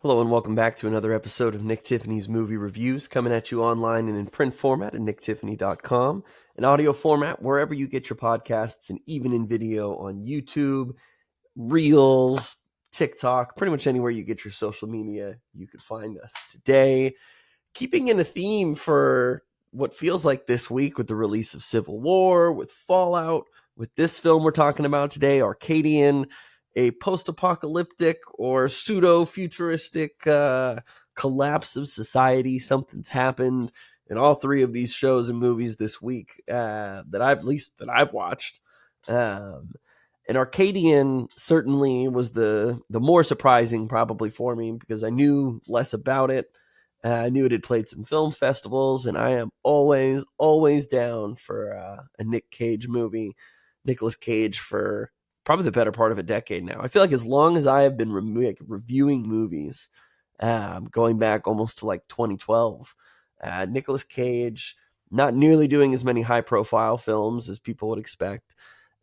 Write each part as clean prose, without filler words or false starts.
Hello and welcome back to another episode of Nick Tiffany's Movie Reviews, coming at you online and in print format at nicktiffany.com, in audio format wherever you get your podcasts, and even in video on YouTube, Reels, TikTok, pretty much anywhere you get your social media, you could find us. Today, keeping in a theme for what feels like this week with the release of Civil War, with Fallout, with this film we're talking about today, Arcadian, a post-apocalyptic or pseudo-futuristic collapse of society. Something's happened in all three of these shows and movies this week that I've watched. Um, and Arcadian certainly was the more surprising probably for me because I knew less about it. I knew it had played some film festivals, and I am always down for a Nick Cage movie. Nicolas Cage for probably the better part of a decade now. I feel like as long as I have been reviewing movies, going back almost to like 2012, Nicolas Cage not nearly doing as many high profile films as people would expect,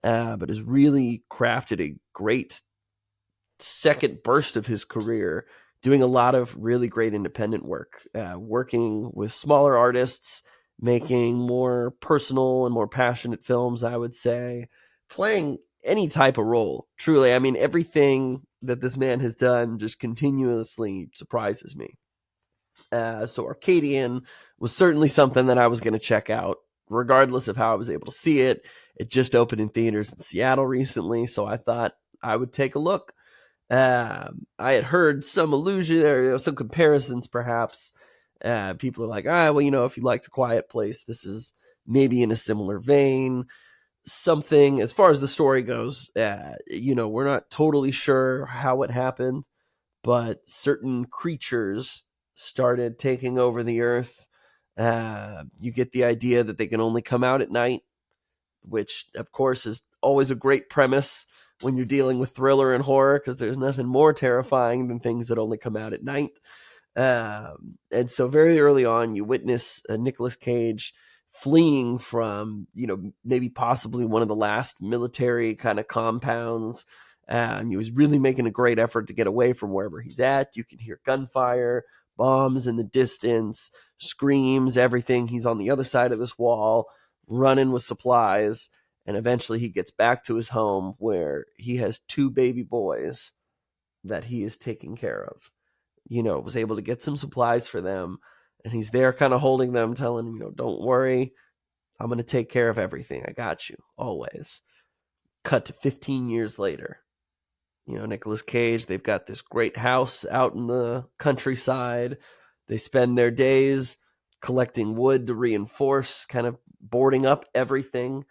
but has really crafted a great second burst of his career, doing a lot of really great independent work, working with smaller artists, making more personal and more passionate films, I would say, playing any type of role. Truly, I mean, everything that this man has done just continuously surprises me. So Arcadian was certainly something that I was going to check out, regardless of how I was able to see it. It just opened in theaters in Seattle recently, so I thought I would take a look. I had heard some allusion or some comparisons, perhaps. People are like, well, if you like The Quiet Place, this is maybe in a similar vein. Something as far as the story goes, we're not totally sure how it happened, but certain creatures started taking over the earth. You get the idea that they can only come out at night, which, of course, is always a great premise when you're dealing with thriller and horror, because there's nothing more terrifying than things that only come out at night. And so very early on, you witness Nicolas Cage fleeing from, maybe possibly one of the last military kind of compounds. And he was really making a great effort to get away from wherever he's at. You can hear gunfire, bombs in the distance, screams, everything. He's on the other side of this wall, running with supplies. And eventually he gets back to his home where he has two baby boys that he is taking care of. Was able to get some supplies for them. And he's there kind of holding them, telling them, don't worry, I'm going to take care of everything. I got you, always. Cut to 15 years later. Nicolas Cage, they've got this great house out in the countryside. They spend their days collecting wood to reinforce, kind of boarding up everything.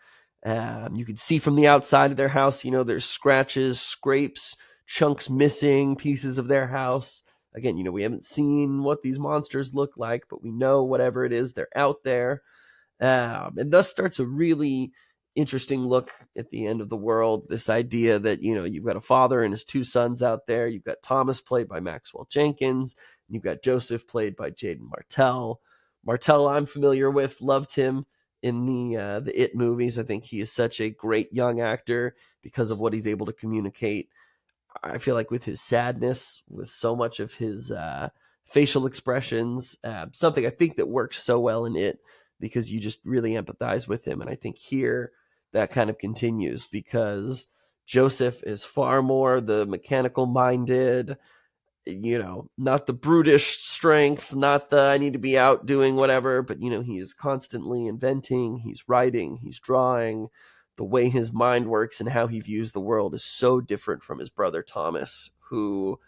You can see from the outside of their house, there's scratches, scrapes, chunks missing, pieces of their house. Again, we haven't seen what these monsters look like, but we know whatever it is, they're out there. And thus starts a really interesting look at the end of the world. This idea that, you've got a father and his two sons out there. You've got Thomas, played by Maxwell Jenkins. And you've got Joseph, played by Jaden Martell. Martell, I'm familiar with, loved him in the It movies. I think he is such a great young actor because of what he's able to communicate. I feel like with his sadness, with so much of his facial expressions, something I think that works so well in It, because you just really empathize with him. And I think here that kind of continues because Joseph is far more the mechanical minded, not the brutish strength, not the I need to be out doing whatever, but, he is constantly inventing, he's writing, he's drawing. The way his mind works and how he views the world is so different from his brother Thomas, who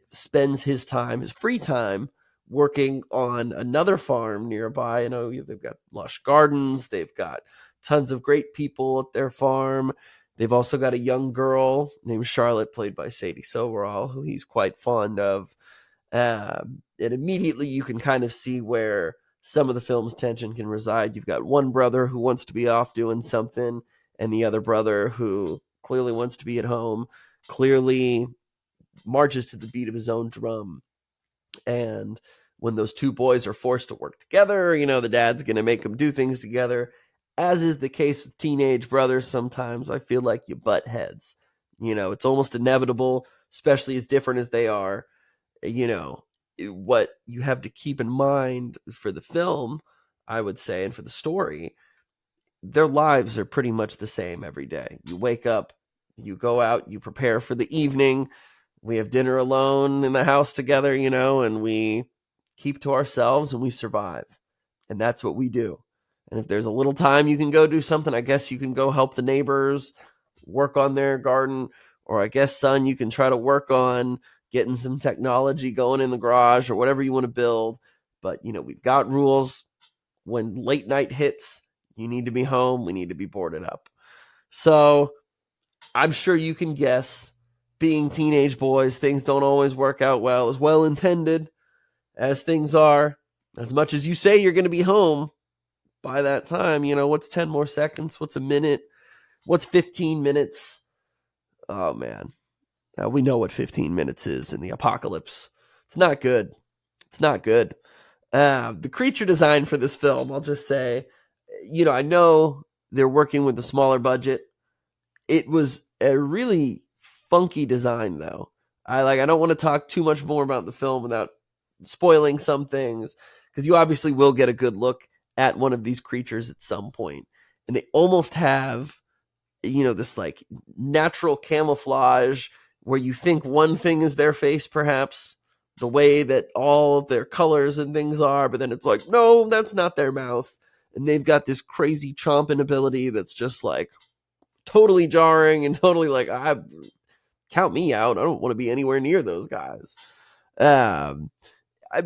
spends his free time, working on another farm nearby. They've got lush gardens, they've got tons of great people at their farm. They've also got a young girl named Charlotte, played by Sadie Soberall, who he's quite fond of. And immediately you can kind of see where some of the film's tension can reside. You've got one brother who wants to be off doing something, and the other brother who clearly wants to be at home, clearly marches to the beat of his own drum. And when those two boys are forced to work together, the dad's going to make them do things together. As is the case with teenage brothers, sometimes I feel like you butt heads. It's almost inevitable, especially as different as they are. what you have to keep in mind for the film, I would say, and for the story, their lives are pretty much the same every day. You wake up, you go out, you prepare for the evening. We have dinner alone in the house together, and we keep to ourselves and we survive. And that's what we do. And if there's a little time you can go do something, I guess you can go help the neighbors work on their garden. Or I guess, son, you can try to work on getting some technology going in the garage or whatever you want to build. But, we've got rules. When late night hits, you need to be home. We need to be boarded up. So I'm sure you can guess, being teenage boys, things don't always work out well intended as things are. As much as you say you're going to be home by that time, what's 10 more seconds? What's a minute? What's 15 minutes? Oh, man. Now, we know what 15 minutes is in the apocalypse. It's not good. It's not good. The creature design for this film, I'll just say, I know they're working with a smaller budget. It was a really funky design, though. I don't want to talk too much more about the film without spoiling some things, because you obviously will get a good look at one of these creatures at some point. And they almost have, this like natural camouflage where you think one thing is their face, perhaps, the way that all of their colors and things are, but then it's like, no, that's not their mouth. And they've got this crazy chomping ability that's just like totally jarring and totally like, count me out. I don't want to be anywhere near those guys. But I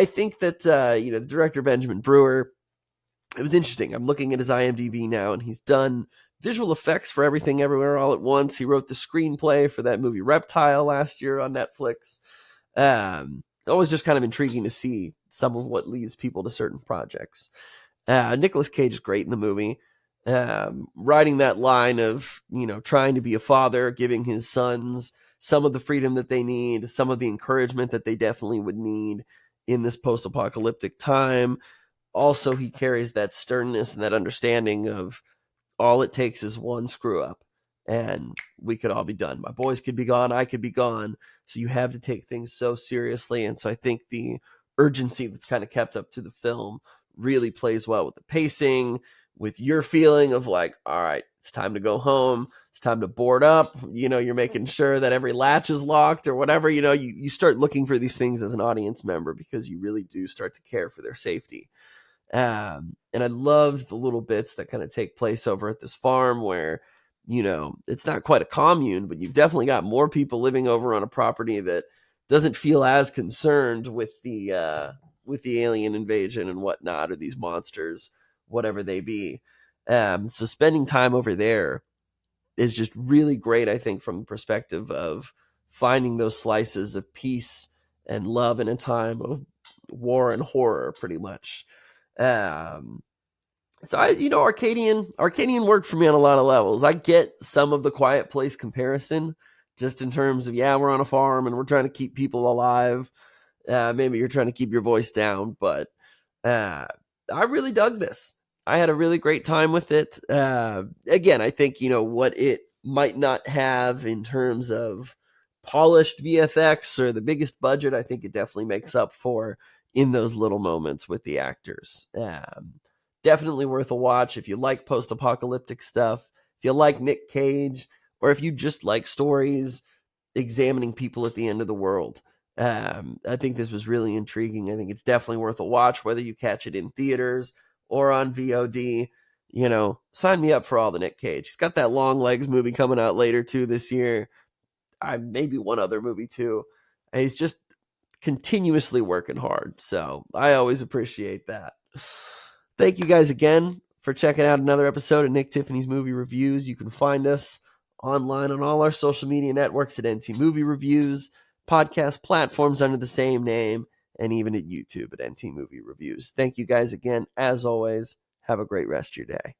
think that the director Benjamin Brewer, it was interesting. I'm looking at his IMDb now, and he's done visual effects for Everything Everywhere All at Once. He wrote the screenplay for that movie Reptile last year on Netflix. Always just kind of intriguing to see some of what leads people to certain projects. Nicolas Cage is great in the movie. Riding that line of, trying to be a father, giving his sons some of the freedom that they need, some of the encouragement that they definitely would need in this post-apocalyptic time. Also, he carries that sternness and that understanding of all it takes is one screw up and we could all be done. My boys could be gone. I could be gone. So you have to take things so seriously. And so I think the urgency that's kind of kept up to the film really plays well with the pacing, with your feeling of like, all right, it's time to go home. It's time to board up. You're making sure that every latch is locked or whatever. You start looking for these things as an audience member because you really do start to care for their safety. And I love the little bits that kind of take place over at this farm where, it's not quite a commune, but you've definitely got more people living over on a property that doesn't feel as concerned with the alien invasion and whatnot, or these monsters, whatever they be. So spending time over there is just really great, I think, from the perspective of finding those slices of peace and love in a time of war and horror, pretty much. Um, so Arcadian worked for me on a lot of levels. I get some of the Quiet Place comparison, just in terms of, we're on a farm and we're trying to keep people alive. Maybe you're trying to keep your voice down, but I really dug this. I had a really great time with it. Again, I think, what it might not have in terms of polished VFX or the biggest budget, I think it definitely makes up for in those little moments with the actors. Definitely worth a watch if you like post-apocalyptic stuff, if you like Nick Cage, or if you just like stories examining people at the end of the world. I think this was really intriguing. I think it's definitely worth a watch, whether you catch it in theaters or on VOD. Sign me up for all the Nick Cage. He's got that Long Legs movie coming out later too this year. Maybe one other movie too. He's just continuously working hard. So I always appreciate that. Thank you guys again for checking out another episode of Nick Tiffany's Movie Reviews. You can find us online on all our social media networks at NT Movie Reviews, podcast platforms under the same name, and even at YouTube at NT Movie Reviews. Thank you guys again. As always, have a great rest of your day.